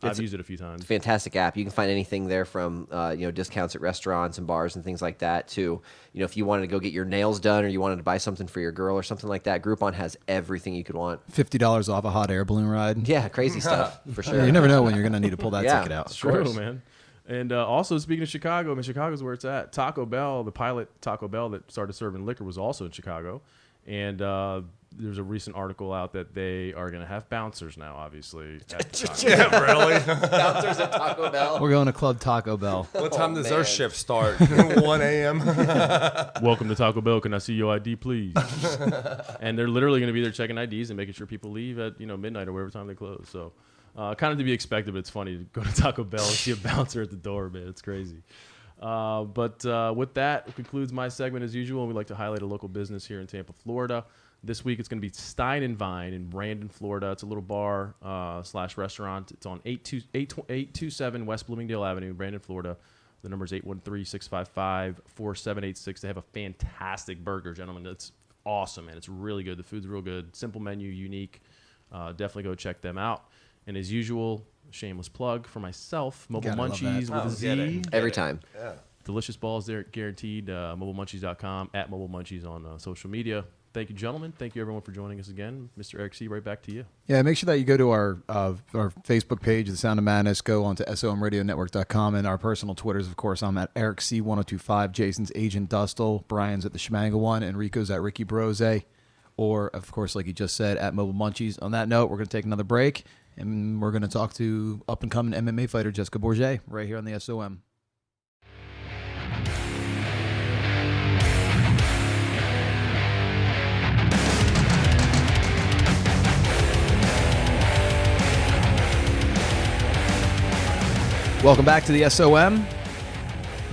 I've used it a few times. It's a fantastic app. You can find anything there from discounts at restaurants and bars and things like that to, if you wanted to go get your nails done or you wanted to buy something for your girl or something like that, Groupon has everything you could want. $50 off a hot air balloon ride. Yeah, crazy stuff for sure. Yeah, you never know when you're going to need to pull that ticket out. It's true, man. And also, speaking of Chicago, Chicago's where it's at. Taco Bell, the pilot Taco Bell that started serving liquor, was also in Chicago. And there's a recent article out that they are going to have bouncers now, obviously. At Taco Bell. Yeah, really? Bouncers at Taco Bell. We're going to Club Taco Bell. What time does their shift start? 1 a.m.? Welcome to Taco Bell. Can I see your ID, please? And they're literally going to be there checking IDs and making sure people leave at midnight or whatever time they close. So kind of to be expected, but it's funny to go to Taco Bell and see a bouncer at the door, man. It's crazy. But with that, concludes my segment as usual. We like to highlight a local business here in Tampa, Florida. This week it's going to be Stein and Vine in Brandon, Florida. It's a little bar / restaurant. It's on 827 West Bloomingdale Avenue, Brandon, Florida. The number is 813-655-4786. They have a fantastic burger, gentlemen. It's awesome, man. It's really good. The food's real good. Simple menu, unique. Definitely go check them out. And as usual, shameless plug for myself, Mobile Munchies with a Z. Every time. Yeah. Delicious balls there, guaranteed. MobileMunchies.com, at Mobile Munchies on social media. Thank you, gentlemen. Thank you, everyone, for joining us again. Mr. Eric C., right back to you. Yeah, make sure that you go to our Facebook page, The Sound of Madness. Go on to SOMRadioNetwork.com, and our personal Twitters, of course. I'm at Eric C1025, Jason's Agent Dustle, Brian's at The Schmanga One, and Rico's at Ricky Brose. Or, of course, like you just said, at Mobile Munchies. On that note, we're going to take another break, and we're going to talk to up-and-coming MMA fighter Jessica Bourget right here on the SOM. Welcome back to the SOM.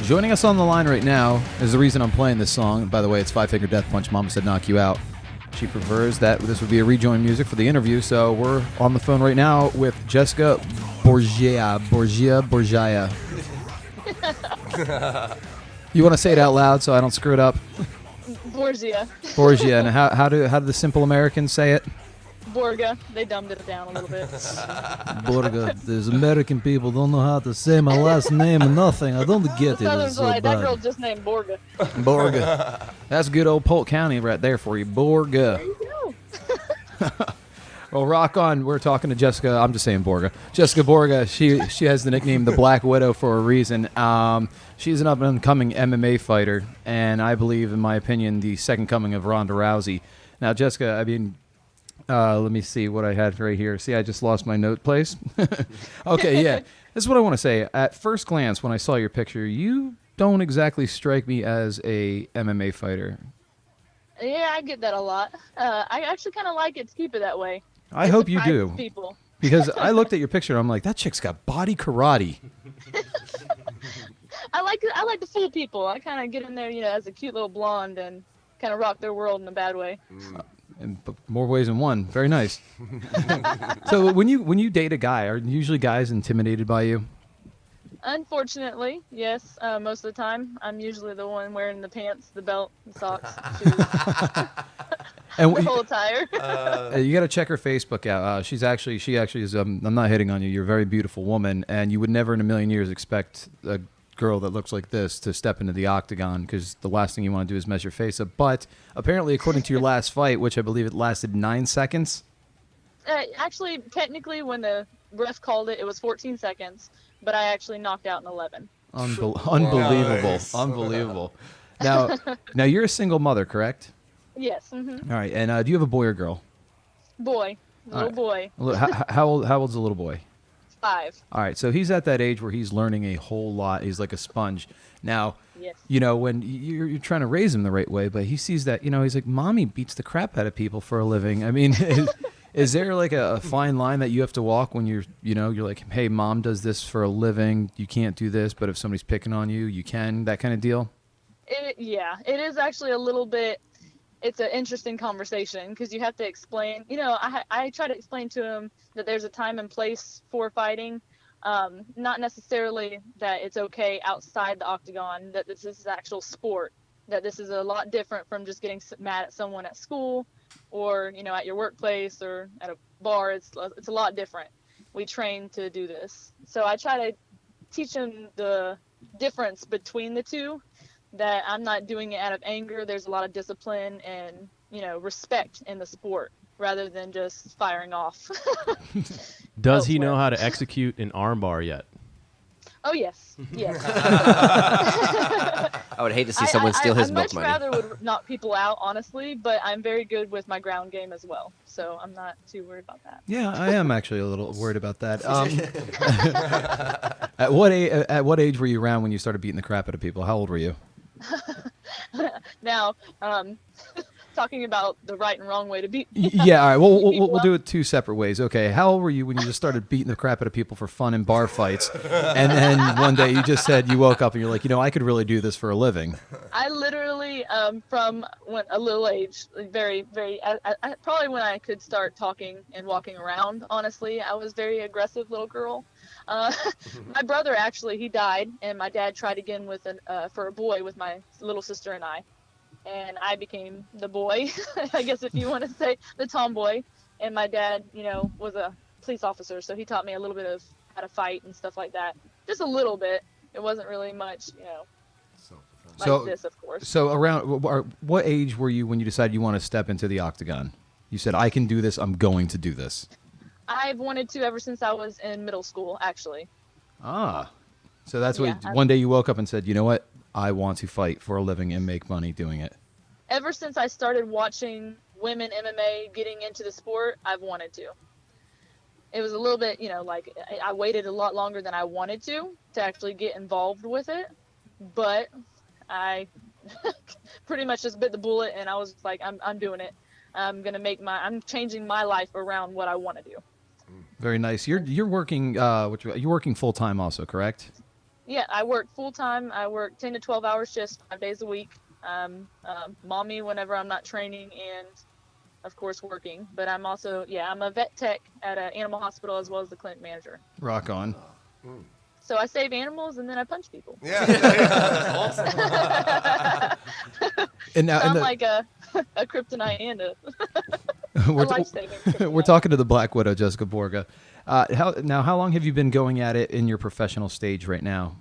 Joining us on the line right now is the reason I'm playing this song. And by the way, it's Five Finger Death Punch. Mama said knock you out. She prefers that this would be a rejoin music for the interview. So we're on the phone right now with Jessica Borgia. You want to say it out loud so I don't screw it up? Borgia. Borgia. And how do the simple Americans say it? Borga. They dumbed it down a little bit. Borga. There's American people don't know how to say my last name or nothing. I don't get The it. Southern's It's so like, that bad. girl just named Borga. Borga. That's good old Polk County right there for you. Borga. There you go. Well, rock on. We're talking to Jessica. I'm just saying Borga. Jessica Borga. She has the nickname the Black Widow for a reason. She's an up-and-coming MMA fighter, and I believe, in my opinion, the second coming of Ronda Rousey. Now, Jessica, I mean, let me see what I had right here. See, I just lost my note place. Okay, yeah. This is what I want to say. At first glance, when I saw your picture, you don't exactly strike me as a MMA fighter. Yeah, I get that a lot. I actually kind of like it to keep it that way. I It hope you surprises do. People. Because I looked at your picture and I'm like, that chick's got body karate. I like to fool people. I kind of get in there, as a cute little blonde and kind of rock their world in a bad way. In more ways than one. Very nice. So when you date a guy, are usually guys intimidated by you? Unfortunately, yes. Most of the time, I'm usually the one wearing the pants, the belt, the socks, shoes, And the whole attire. You got to check her Facebook out. She actually is. I'm not hitting on you. You're a very beautiful woman, and you would never in a million years expect a girl that looks like this to step into the octagon, because the last thing you want to do is mess your face up. But apparently, according to your last fight, which I believe it lasted 9 seconds. Actually, technically, when the ref called it, it was 14 seconds, but I actually knocked out in 11. Unbelievable. Nice. Unbelievable. Now you're a single mother, correct? Yes. Mm-hmm. All right. And do you have a boy or girl? Boy. Little boy. How old's the little boy? 5. All right, so he's at that age where he's learning a whole lot. He's like a sponge. Now, Yes. When you're trying to raise him the right way, but he sees that, he's like, Mommy beats the crap out of people for a living. I mean, is there like a fine line that you have to walk when you're like, hey, Mom does this for a living. You can't do this, but if somebody's picking on you, you can, that kind of deal? Yeah, it is actually a little bit. It's an interesting conversation because you have to explain. I try to explain to him that there's a time and place for fighting. Not necessarily that it's okay outside the octagon, that this is actual sport, that this is a lot different from just getting mad at someone at school or, at your workplace or at a bar. It's a lot different. We train to do this. So I try to teach him the difference between the two, that I'm not doing it out of anger. There's a lot of discipline and, respect in the sport rather than just firing off. Does he know how to execute an armbar yet? Oh, yes. Yes. I would hate to see someone steal his milk money. I much rather would knock people out, honestly, but I'm very good with my ground game as well, so I'm not too worried about that. Yeah, I am actually a little worried about that. At what age were you around when you started beating the crap out of people? How old were you? Now, talking about the right and wrong way to beat. Yeah, all right. We'll do it 2 separate ways. Okay, how old were you when you just started beating the crap out of people for fun in bar fights, and then one day you just said you woke up and you're like, I could really do this for a living? I literally, from a little age, very, very, probably when I could start talking and walking around. Honestly, I was a very aggressive little girl. My brother actually, he died, and my dad tried again for a boy with my little sister and I became the boy, I guess if you want to say the tomboy. And my dad, was a police officer, so he taught me a little bit of how to fight and stuff like that. Just a little bit. It wasn't really much, like this, of course. So around what age were you when you decided you want to step into the octagon? You said, I can do this. I'm going to do this. I've wanted to ever since I was in middle school, actually. Ah, so that's one day you woke up and said, you know what? I want to fight for a living and make money doing it. Ever since I started watching women MMA getting into the sport, I've wanted to. It was a little bit, like I waited a lot longer than I wanted to actually get involved with it. But I pretty much just bit the bullet and I was like, I'm doing it. I'm changing my life around what I want to do. Very nice. You're working you're working full time also, correct? Yeah, I work full time. I work 10 to 12 hours shifts, 5 days a week. Mommy whenever I'm not training, and of course, working. But I'm also, I'm a vet tech at an animal hospital as well as the clinic manager. Rock on. So I save animals and then I punch people. Yeah, that's awesome. And now, So I'm like a kryptonite and a lifesaver. we're talking to the Black Widow, Jessica Borga. How long have you been going at it in your professional stage right now?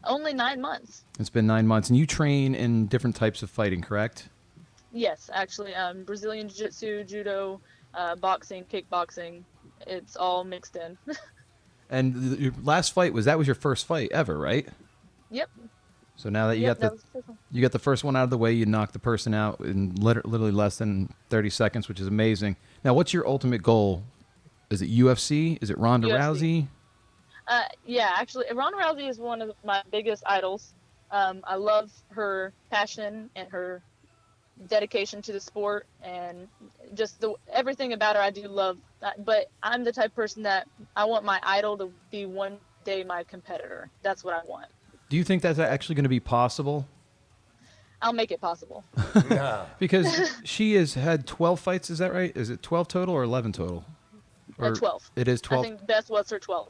Only 9 months. It's been 9 months, and you train in different types of fighting, correct? Yes, actually, Brazilian Jiu-Jitsu, Judo, boxing, kickboxing. It's all mixed in. And your last fight was your first fight ever, right? Yep. So now that you Yep, got that was the first one. you got the first one out of the way, you knocked the person out in literally less than 30 seconds, which is amazing. Now, what's your ultimate goal? Is it UFC? Is it Ronda UFC. Rousey? Yeah, actually, Ronda Rousey is one of my biggest idols. I love her passion and her dedication to the sport, and just everything about her I do love. But I'm the type of person that I want my idol to be one day my competitor. That's what I want. Do you think that's actually going to be possible? I'll make it possible. Because she has had 12 fights, is that right? Is it 12 total or 11 total? Or 12. It is 12. I think best was her 12.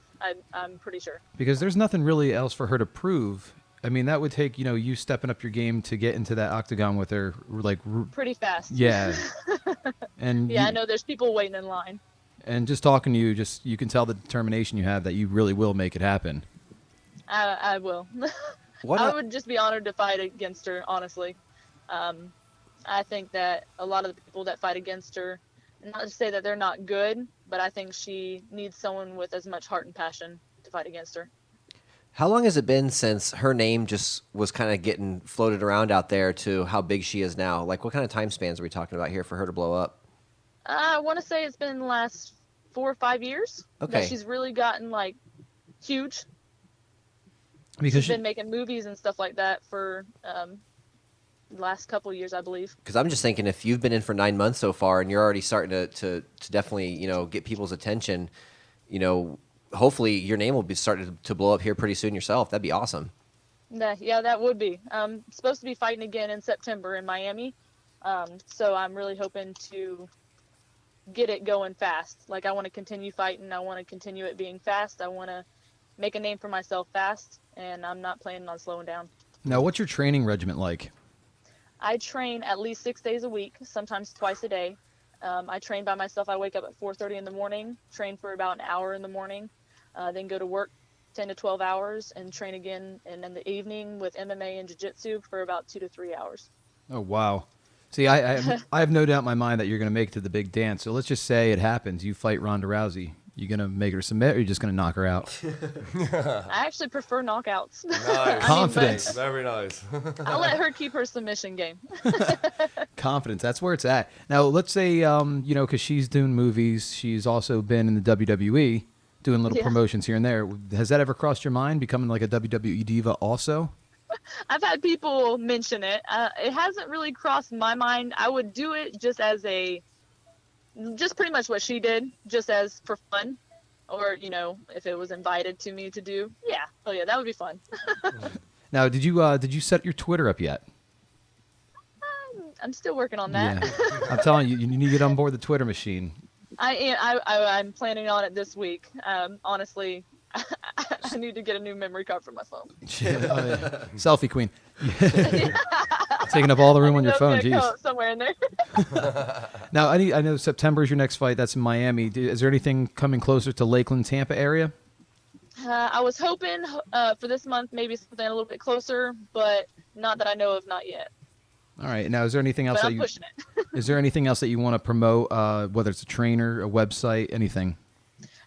I'm pretty sure. Because there's nothing really else for her to prove. I mean, that would take, you stepping up your game to get into that octagon with her, like... Pretty fast. Yeah. And I know there's people waiting in line. And just talking to you, you can tell the determination you have that you really will make it happen. I will. I would just be honored to fight against her, honestly. I think that a lot of the people that fight against her, not to say that they're not good, but I think she needs someone with as much heart and passion to fight against her. How long has it been since her name just was kind of getting floated around out there to how big she is now? Like, what kind of time spans are we talking about here for her to blow up? I want to say it's been the last 4 or 5 years that she's really gotten, like, huge. Because she's been making movies and stuff like that for the last couple of years, I believe. Because I'm just thinking, if you've been in for 9 months so far and you're already starting to definitely, get people's attention, hopefully your name will be starting to blow up here pretty soon yourself. That'd be awesome. Yeah, that would be. I'm supposed to be fighting again in September in Miami. So I'm really hoping to get it going fast. Like, I want to continue fighting. I want to continue it being fast. I want to make a name for myself fast, and I'm not planning on slowing down. Now, what's your training regimen like? I train at least 6 days a week, sometimes twice a day. I train by myself. I wake up at 4:30 in the morning, train for about an hour in the morning, then go to work 10 to 12 hours and train again and in the evening with MMA and jiu-jitsu for about 2 to 3 hours. Oh, wow. See, I have no doubt in my mind that you're going to make it to the big dance. So let's just say it happens. You fight Ronda Rousey. You going to make her submit, or are you just going to knock her out? I actually prefer knockouts. Nice. Confidence. Very nice. I'll let her keep her submission game. Confidence. That's where it's at. Now, let's say, because she's doing movies, she's also been in the WWE, doing little promotions here and there. Has that ever crossed your mind, becoming like a WWE diva also? I've had people mention it. It hasn't really crossed my mind. I would do it just pretty much what she did, just as for fun, or if it was invited to me to do. Yeah, that would be fun. Now, did you set your Twitter up yet? I'm still working on that. Yeah. I'm telling you, you need to get on board the Twitter machine. I'm planning on it this week. Honestly, I need to get a new memory card for my phone. Selfie queen. Taking up all the room on your phone. Jeez. Somewhere in there. Now, I know September is your next fight. That's in Miami. Is there anything coming closer to Lakeland, Tampa area? I was hoping for this month, maybe something a little bit closer, but not that I know of, not yet. All right. Now, is there anything else But I'm pushing it. Is there anything else that you want to promote? Whether it's a trainer, a website, anything?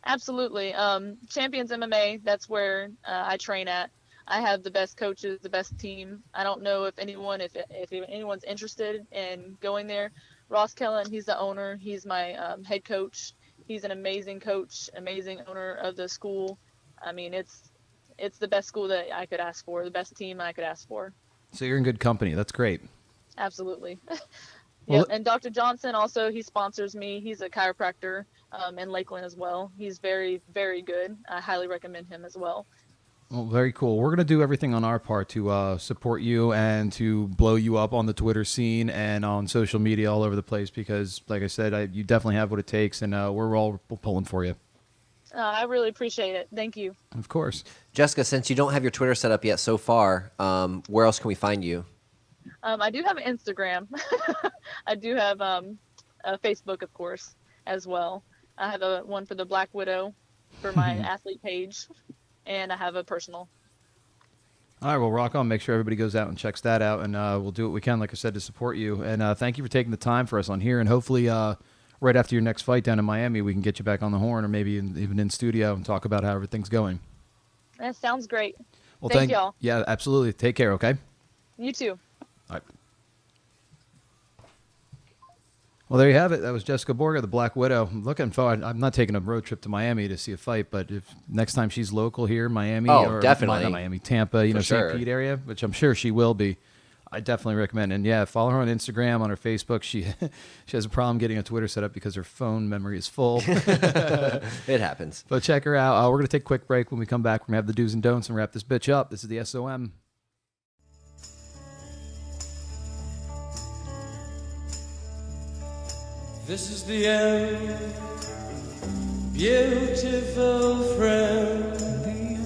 Absolutely. Champions MMA, that's where I train at. I have the best coaches, the best team. I don't know if anyone's interested in going there. Ross Kellen, he's the owner. He's my head coach. He's an amazing coach, amazing owner of the school. I mean, it's the best school that I could ask for, the best team I could ask for. So you're in good company. That's great. Absolutely. Well, Yep. And Dr. Johnson also, he sponsors me. He's a chiropractor in Lakeland as well. He's very, very good. I highly recommend him as well. Well, very cool. We're going to do everything on our part to support you and to blow you up on the Twitter scene and on social media all over the place because, like I said, you definitely have what it takes, and we're all pulling for you. I really appreciate it. Thank you. Of course. Jessica, since you don't have your Twitter set up yet so far, where else can we find you? I do have an Instagram. I do have a Facebook, of course, as well. I have one for the Black Widow for my athlete page, and I have a personal. All right, well, rock on. Make sure everybody goes out and checks that out, and we'll do what we can, like I said, to support you. And thank you for taking the time for us on here, and hopefully right after your next fight down in Miami, we can get you back on the horn or maybe even in studio and talk about how everything's going. That sounds great. Well, thank y'all. Yeah, absolutely. Take care, okay? You too. All right. Well, there you have it. That was Jessica Borga, the Black Widow. I'm looking forward. I'm not taking a road trip to Miami to see a fight, but if next time she's local here, Miami, or definitely. not Miami, Tampa, St. Pete area, which I'm sure she will be, I definitely recommend. And yeah, follow her on Instagram, on her Facebook. She has a problem getting a Twitter set up because her phone memory is full. It happens. But check her out. We're going to take a quick break. When we come back, we're going to have the do's and don'ts and wrap this bitch up. This is the SOM. This is the end, beautiful friend.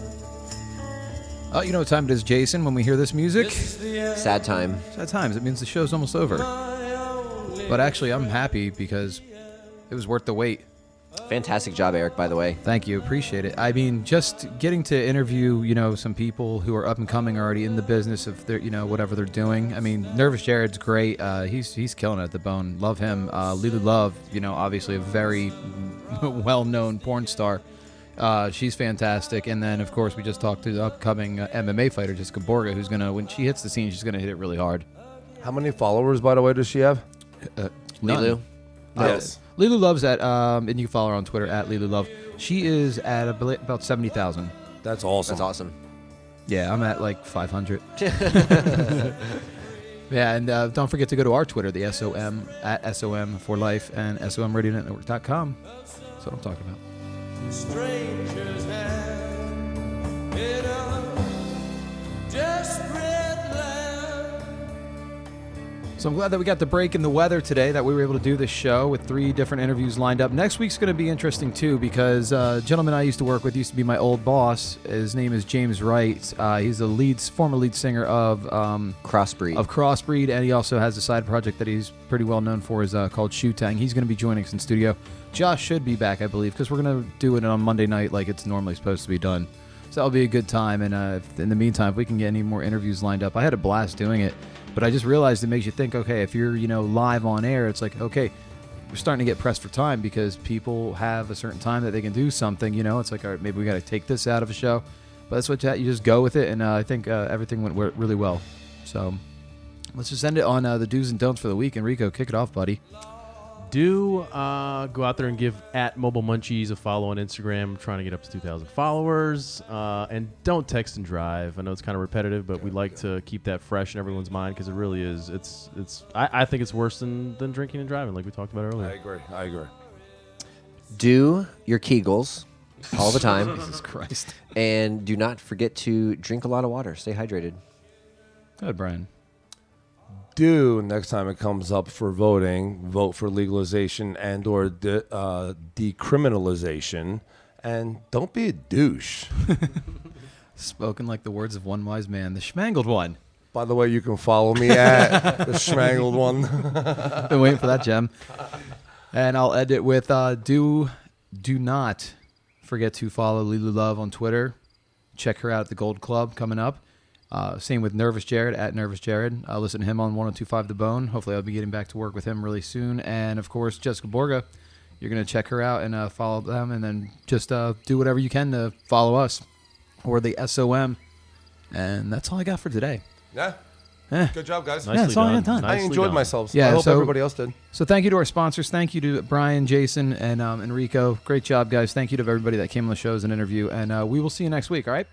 Oh, you know what time it is, Jason, when we hear this music? Sad time. Sad times. It means the show's almost over. But actually, I'm happy because it was worth the wait. Fantastic job, Eric, by the way. Thank you. Appreciate it. I mean, just getting to interview, some people who are up and coming, already in the business of their, whatever they're doing. I mean, Nervous Jared's great. He's killing it at the bone. Love him. Lulu Love, obviously a very well-known porn star. She's fantastic. And then, of course, we just talked to the upcoming MMA fighter, Jessica Borga, who's going to, when she hits the scene, she's going to hit it really hard. How many followers, by the way, does she have? Lulu. Yes. Lulu Love's at, and you can follow her on Twitter at Lulu Love. She is at about 70,000. That's awesome. That's awesome. Yeah, I'm at like 500. Yeah, and don't forget to go to our Twitter, the SOM, at SOM for life, and SOMRadioNetwork.com. That's what I'm talking about. Strangers have in a desperate land. So I'm glad that we got the break in the weather today, that we were able to do this show with 3 different interviews lined up. Next week's going to be interesting, too, because a gentleman I used to work with used to be my old boss. His name is James Wright. He's the former lead singer of Crossbreed, and he also has a side project that he's pretty well known for is called Shootang. He's going to be joining us in studio. Josh should be back, I believe, because we're going to do it on Monday night like it's normally supposed to be done. So that'll be a good time, and in the meantime, if we can get any more interviews lined up, I had a blast doing it. But I just realized it makes you think, okay, if you're, live on air, it's like, okay, we're starting to get pressed for time because people have a certain time that they can do something, It's like, all right, maybe we got to take this out of a show. But that's what you just go with it, and I think everything went really well. So let's just end it on the do's and don'ts for the week. Enrico, kick it off, buddy. Do go out there and give at Mobile Munchies a follow on Instagram. I'm trying to get up to 2,000 followers. And don't text and drive. I know it's kind of repetitive, but we like to keep that fresh in everyone's mind because it really is. I think it's worse than drinking and driving, like we talked about earlier. I agree. Do your Kegels all the time. Jesus Christ. And do not forget to drink a lot of water. Stay hydrated. Go ahead, Brian. Do next time it comes up for voting, vote for legalization and or decriminalization, and don't be a douche. Spoken like the words of one wise man, the schmangled one. By the way, you can follow me at the schmangled one. Been waiting for that gem. And I'll end it with do not forget to follow Lulu Love on Twitter. Check her out at the Gold Club coming up. Same with Nervous Jared at Nervous Jared. Listen to him on 102.5 The Bone. Hopefully I'll be getting back to work with him really soon. And, of course, Jessica Borga. You're going to check her out and follow them. And then just do whatever you can to follow us or the SOM. And that's all I got for today. Yeah. Good job, guys. Yeah, that's all I done. I enjoyed myself. Yeah, I hope everybody else did. So thank you to our sponsors. Thank you to Brian, Jason, and Enrico. Great job, guys. Thank you to everybody that came on the show as an interview. And we will see you next week, all right?